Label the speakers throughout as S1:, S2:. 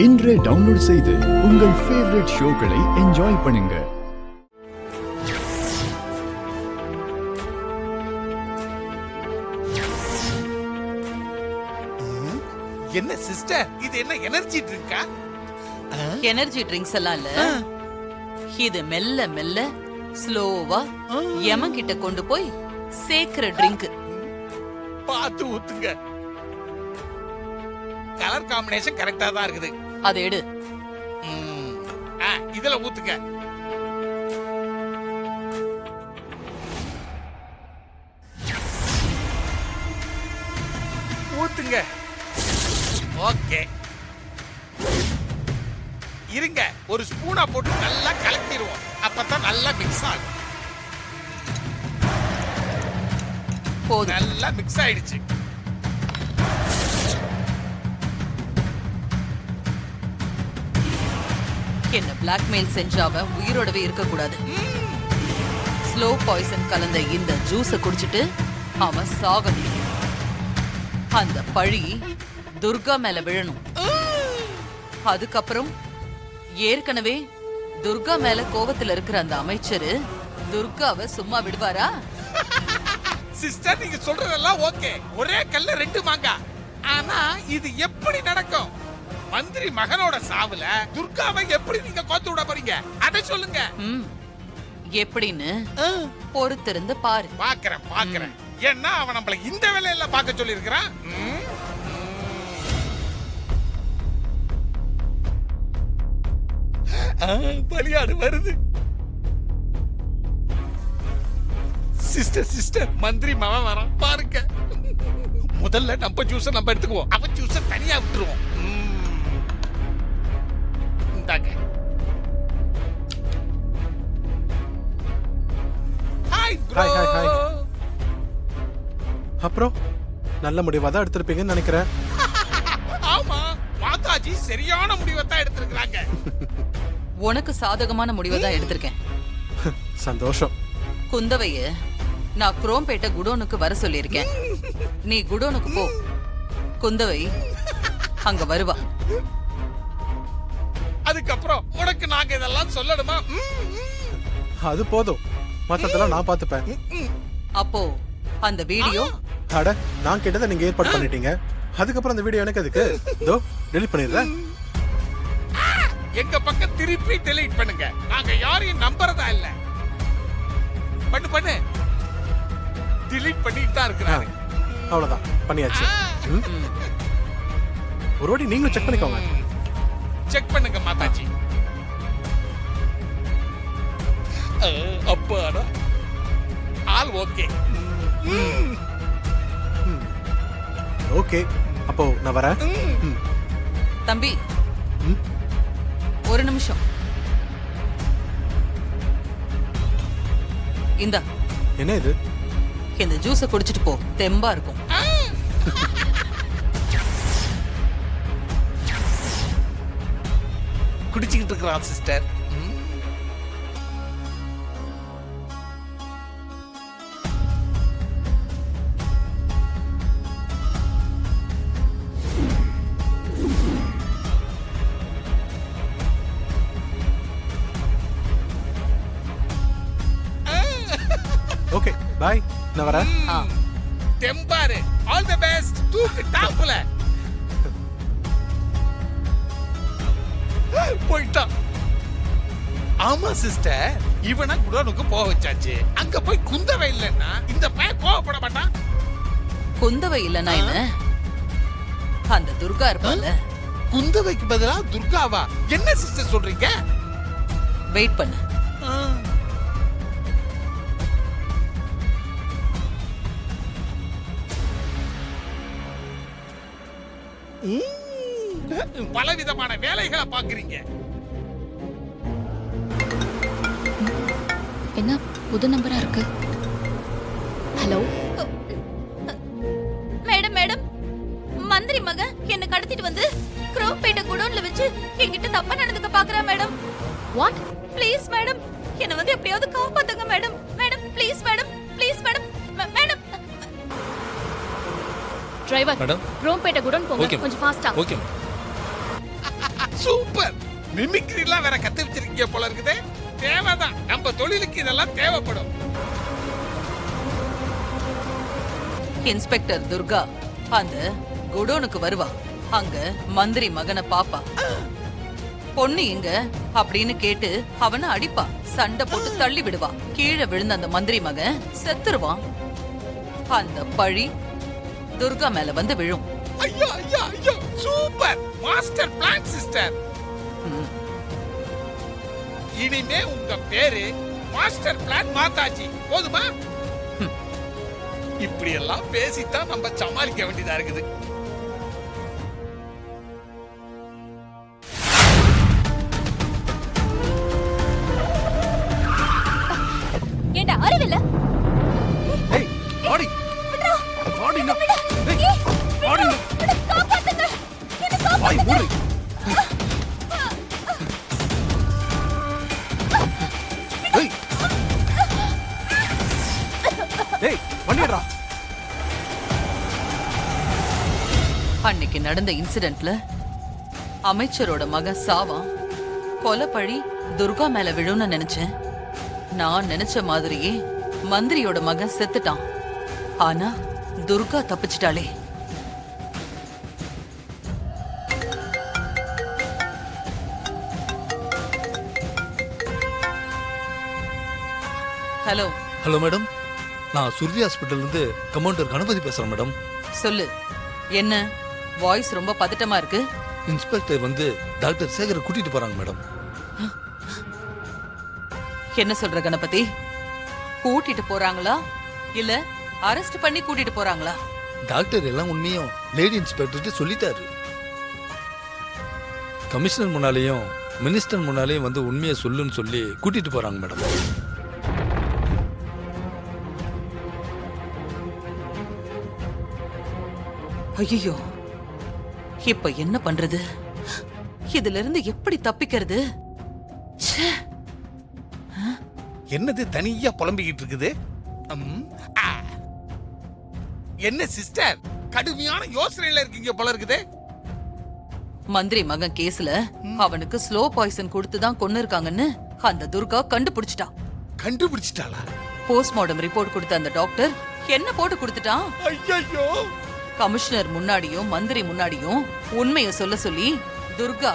S1: இன்றே டவுன்லோட் செய்து உங்கள் ஃபேவரட் ஷோக்களை என்ஜாய் பண்ணுங்க.
S2: என்ன சிஸ்டர், இது என்ன எனர்ஜி ட்ரிங்கா?
S3: எனர்ஜி ட்ரிங்க்ஸ் எல்லாம் இல்ல, இது மெல்ல மெல்ல ஸ்லோவா யமன் கிட்ட கொண்டு போய் சேர்க்கிற ட்ரிங்க்.
S2: பார்த்து ஊத்துங்க. கலர் காம்பினேஷன் கரெக்டா தான் இருக்குது.
S3: அதை எடு.
S2: இதுல ஊத்துங்க. ஊத்துங்க. ஓகே, இருங்க, ஒரு ஸ்பூனா போட்டு நல்லா கலக்கிடுவோம். அப்பதான் நல்லா மிக்ஸ் ஆகும்.
S3: போதும்,
S2: நல்லா மிக்ஸ் ஆயிடுச்சு.
S3: என்ன பிளாக்மெயில் செஞ்சாவ உயிரோடவே இருக்க கூடாது. ஸ்லோ பாய்சன் கலந்த இந்த ஜூஸ குடிச்சிட்டு அவன் சாகணும். அந்த பழி துர்கா மேல விழணும். அதுக்கப்புறம் ஏற்கனவே துர்கா மேல கோவத்துல இருக்கிற அந்த அமைச்சரு துர்காவை சும்மா விடுவாரா?
S2: சிஸ்டர், நீங்க சொல்றதெல்லாம் ஓகே, ஒரே கல்ல ரெண்டு மாங்கா. ஆனா இது எப்படி நடக்கும்? மந்திரி மகனோட சாவுல துர்காவை எப்படி நீங்க கோத்து விட போறீங்க? அதை சொல்லுங்க.
S3: எப்படின்னு பொறுத்திருந்து பாரு.
S2: பாக்குறேன். ஏன்னா அவன் நம்மள இந்த வேலையில பார்க்க சொல்லி இருக்கிறான். பலியாடு வருது. சிஸ்டர், மந்திரி மகன் வரான் பாருங்க. முதல்ல நம்ம ஜூஸ நம்ம எடுத்துக்குவோம், அவன் ஜூஸ தனியா விட்டுருவோம்.
S4: ஹாய். அப்புறம் நல்ல முடிவா தான் எடுத்திருப்பீங்கன்னு நினைக்கிறேன்.
S2: ஆமா, மாதாஜி சரியான முடிவை தான் எடுத்திருக்காங்க.
S3: உனக்கு சாதகமான முடிவை தான் எடுத்திருக்கேன்.
S4: சந்தோஷம்.
S3: குந்தவைய நான் குரோம்பேட்டை குடோனுக்கு வர சொல்லியிருக்கேன். நீ குடோனுக்கு போ, குந்தவை அங்க வருவா.
S2: அதுக்கப்புறம் உனக்கு நாங்க இதெல்லாம் சொல்லணுமா?
S4: அது போதும், மத்ததெல்லாம் நான் பாத்துப்பேன்.
S3: அப்போ அந்த வீடியோ
S4: அட, நான் கேட்டதை நீங்க ஏற்பாடு பண்ணிட்டீங்க. அதுக்கப்புறம் அந்த வீடியோ எனக்கு எதுக்கு? இதோ டெலீட் பண்ணிடுறேன்.
S2: எங்க பக்கம் திருப்பி டெலீட் பண்ணுங்க. நாங்க யாரையும் நம்பறதா இல்ல. பண்ணு டெலீட் பண்ணிட்டு தான் இருக்கிறாங்க.
S4: அவ்வளவுதான், பண்ணியாச்சு. ஒரு வாட்டி நீங்களும் செக் பண்ணிக்கோங்க.
S2: செக் பண்ணுங்க மாதாஜி. அப்பாடா, ஆல் ஓகே.
S4: ஓகே, அப்போ நான் வரேன்.
S3: தம்பி, ஒரு நிமிஷம். இந்தா,
S4: என்ன இது?
S3: இந்த ஜூஸ குடிச்சிட்டு போ, தெம்பா இருக்கும்.
S2: குடிச்சிட்டு இருக்கிறான் சிஸ்டர்.
S4: ஓகே, பாய், நான் வரேன்.
S2: தெம்பாரு, ஆல் தி பெஸ்ட். தூக்கு டாப்ல போயிட்டான். ஆமா சிஸ்டர், இவனை குடோனுக்கு போக வச்சாச்சு. அங்க போய் குந்தவை இல்லைன்னா இந்த பையன் கோவப்பட மாட்டான்.
S3: குந்தவை இல்லைன்னா என்ன, அந்த துர்கா இருப்பால.
S2: குந்தவைக்கு பதிலா துர்காவா? என்ன சிஸ்டர் சொல்றீங்க?
S3: வெயிட் பண்ணு.
S2: பலவிதமான வேலைகளை பாக்குறீங்க.
S5: என்ன புது நம்பரா இருக்கு? ஹலோ
S6: மேடம், மந்திரி மக என்ன கடத்திட்டு வந்து குரோம்பேட்டை குடோன்ல வச்சு என்கிட்ட தப்பா நடந்துக்க பாக்குறா மேடம்.
S5: வாட்?
S6: ப்ளீஸ் மேடம், என்ன வந்து எப்படியாவது காப்பாத்துங்க madam. Please madam.
S5: Driver,
S7: madam,
S5: Chromepet godown போங்க, கொஞ்சம் ஃபாஸ்டா.
S7: ஓகே.
S2: சூப்பர். மிமிக்ரி எல்லாம் வேற கத்து வச்சிருக்கீங்க போல இருக்குதே. தேவைதான், நம்ம தொழிலுக்கு இதெல்லாம் தேவைப்படும்.
S3: இன்ஸ்பெக்டர் துர்கா அந்த குடோனுக்கு வருவா. அங்க மந்திரி மகனை பாப்பா. பொண்ணு எங்க அப்படின்னு கேட்டு அவனை அடிப்பா. சண்டை போட்டு தள்ளி விடுவா. கீழே விழுந்த அந்த மந்திரி மகன் செத்துருவான். அந்த பழி துர்கா மேல வந்து விழும்.
S2: ஐயோ ஐயோ ஐயோ, சூப்பர் மாஸ்டர் பிளான் சிஸ்டர். இனிமே உங்க பேரு மாஸ்டர் பிளான் மாதாஜி. போதுமா? இப்படி எல்லாம் பேசித்தான் நம்ம சமாளிக்க வேண்டியதா இருக்குது.
S6: ஏண்டா அறிவில்ல?
S4: ஏய் வாடி வாடி நான் ஏய் வாடி
S6: காப்பாத்துங்க, என்ன காப்பாத்துங்க.
S4: வாய் மூடு. ஏய் ஏய் வண்டியடா.
S3: அன்னைக்கு நடந்த இன்சிடென்ட்ல அமைச்சரோட மகன் சாவான். கொலை பழி துர்கா மேல விழும்னு நினைச்சேன். நான் நினைச்ச மாதிரியே மந்திரியோட மகன் செத்துட்டான். ஆனா துர்கா தப்பிச்சிட்டாளே. ஹலோ.
S7: ஹலோ மேடம், நான் சுருதி ஹாஸ்பிட்டல்ல இருந்து கமாண்டர் கணபதி பேசுறேன் மேடம்.
S3: சொல்லு, என்ன வாய்ஸ் ரொம்ப பதட்டமா இருக்கு?
S7: இன்ஸ்பெக்டர் வந்து டாக்டர் சேகரை கூட்டிட்டு போறாங்க மேடம்.
S3: என்ன சொல்ற கணபதி? கூட்டிட்டு போறாங்களா இல்ல அரெஸ்ட் பண்ணி கூட்டிட்டு போறாங்களா?
S7: டாக்டர் எல்லாம் உண்மையும் லேடி இன்ஸ்பெக்டர்கிட்ட சொல்லிட்டாரு. கமிஷனர் முன்னாலேயும் மினிஸ்டர் முன்னாலேயும் வந்து உண்மையை சொல்லுன்னு சொல்லி கூட்டிட்டு போறாங்க மேடம்.
S3: ஐயோ, இப்ப என்ன பண்றது? இதுல இருந்து எப்படி தப்பிக்கிறது? ச்சே.
S2: என்னது தனியா புலம்பிக்கிட்டு இருக்குது? ஆ. என்ன சிஸ்டர், கடுமையான யோசனையில இருக்கீங்க போல இருக்குது.
S3: மந்திரி மகன் கேஸ்ல அவனுக்கு ஸ்லோ பாய்சன் கொடுத்து தான் கொன்னு இருக்காங்கன்னு அந்த துர்கா கண்டுபிடிச்சிட்டா.
S2: கண்டுபிடிச்சிட்டாளா?
S3: போஸ்ட்மார்டம் ரிப்போர்ட் கொடுத்த அந்த டாக்டர் என்ன போட்டு கொடுத்துட்டான்.
S2: ஐயோ,
S3: கமிஷனர் முன்னாடியும் மந்திரி முன்னாடியும் உண்மையை சொல்ல சொல்லி துர்கா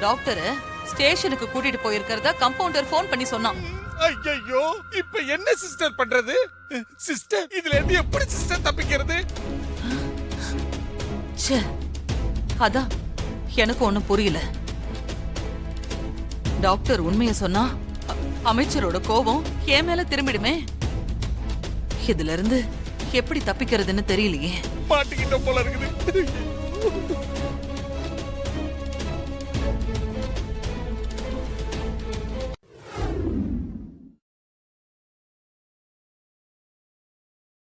S3: டாக்டரை ஸ்டேஷனுக்கு கூட்டிட்டு போயிருக்கிறதா கம்பவுண்டர் போன் பண்ணி சொன்னான்.
S2: ஐயோ, இப்ப என்ன சிஸ்டர் பண்றது? சிஸ்டர், இதுல இருந்து எப்படி சிஸ்டர் தப்பிக்கிறது?
S3: ச்சே, அதான் எனக்கு ஒண்ணும் புரியல. டாக்டர் உண்மையை சொன்னா அமைச்சரோட கோபம் என் மேல திரும்பிடுமே. இதுல இருந்து எப்படி தப்பிக்கிறதுன்னு தெரியலையே.
S2: மாட்டிக்கிட்ட போல இருக்குது.